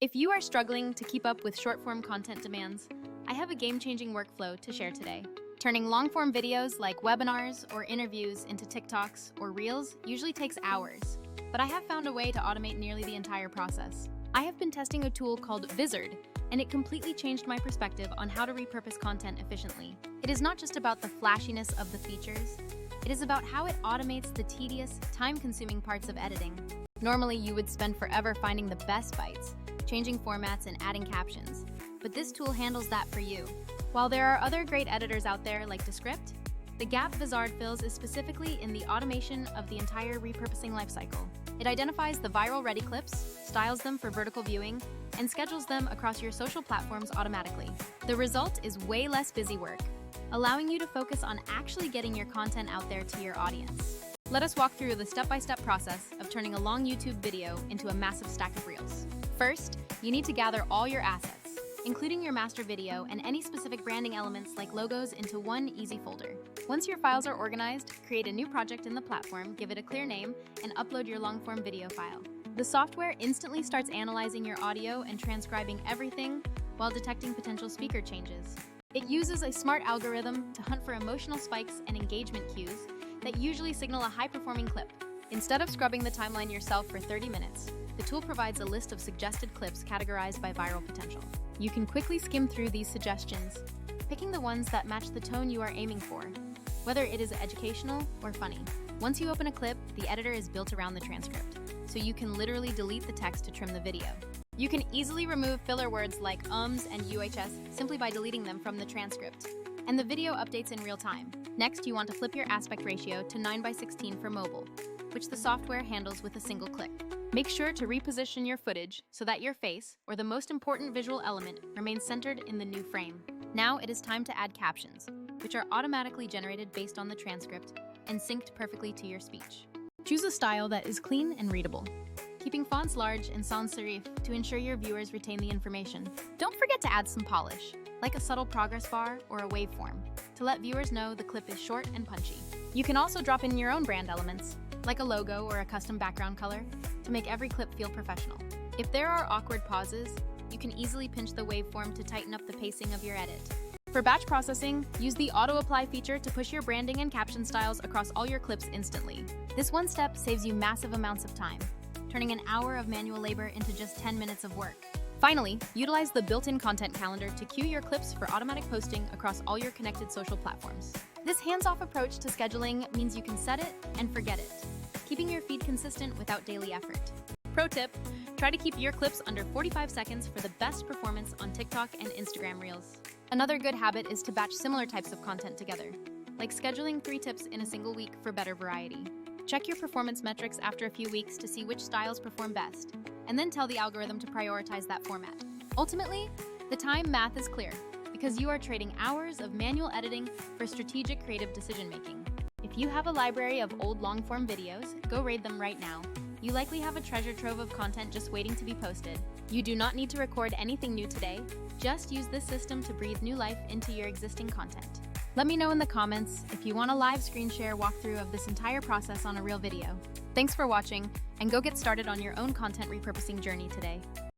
If you are struggling to keep up with short-form content demands, I have a game-changing workflow to share today. Turning long-form videos like webinars or interviews into TikToks or Reels usually takes hours, but I have found a way to automate nearly the entire process. I have been testing a tool called Vizard, and it completely changed my perspective on how to repurpose content efficiently. It is not just about the flashiness of the features, it is about how it automates the tedious, time-consuming parts of editing. Normally, you would spend forever finding the best bites, changing formats and adding captions, but this tool handles that for you. While there are other great editors out there like Descript, the gap Vizard fills is specifically in the automation of the entire repurposing lifecycle. It identifies the viral-ready clips, styles them for vertical viewing, and schedules them across your social platforms automatically. The result is way less busy work, allowing you to focus on actually getting your content out there to your audience. Let us walk through the step-by-step process of turning a long YouTube video into a massive stack of Reels. First, you need to gather all your assets, including your master video and any specific branding elements like logos, into one easy folder. Once your files are organized, create a new project in the platform, give it a clear name, and upload your long-form video file. The software instantly starts analyzing your audio and transcribing everything while detecting potential speaker changes. It uses a smart algorithm to hunt for emotional spikes and engagement cues that usually signal a high-performing clip. Instead of scrubbing the timeline yourself for 30 minutes, the tool provides a list of suggested clips categorized by viral potential. You can quickly skim through these suggestions, picking the ones that match the tone you are aiming for, whether it is educational or funny. Once you open a clip, the editor is built around the transcript, so you can literally delete the text to trim the video. You can easily remove filler words like ums and UHS simply by deleting them from the transcript, and the video updates in real time. Next, you want to flip your aspect ratio to 9:16 for mobile, which the software handles with a single click. Make sure to reposition your footage so that your face, or the most important visual element, remains centered in the new frame. Now it is time to add captions, which are automatically generated based on the transcript and synced perfectly to your speech. Choose a style that is clean and readable, keeping fonts large and sans serif to ensure your viewers retain the information. Don't forget to add some polish, like a subtle progress bar or a waveform, to let viewers know the clip is short and punchy. You can also drop in your own brand elements, like a logo or a custom background color, to make every clip feel professional. If there are awkward pauses, you can easily pinch the waveform to tighten up the pacing of your edit. For batch processing, use the auto-apply feature to push your branding and caption styles across all your clips instantly. This one step saves you massive amounts of time, turning an hour of manual labor into just 10 minutes of work. Finally, utilize the built-in content calendar to queue your clips for automatic posting across all your connected social platforms. This hands-off approach to scheduling means you can set it and forget it, keeping your feed consistent without daily effort. Pro tip, try to keep your clips under 45 seconds for the best performance on TikTok and Instagram Reels. Another good habit is to batch similar types of content together, like scheduling 3 tips in a single week for better variety. Check your performance metrics after a few weeks to see which styles perform best, and then tell the algorithm to prioritize that format. Ultimately, the time math is clear, because you are trading hours of manual editing for strategic creative decision-making. If you have a library of old long-form videos, go raid them right now. You likely have a treasure trove of content just waiting to be posted. You do not need to record anything new today. Just use this system to breathe new life into your existing content. Let me know in the comments if you want a live screen share walkthrough of this entire process on a real video. Thanks for watching, and go get started on your own content repurposing journey today.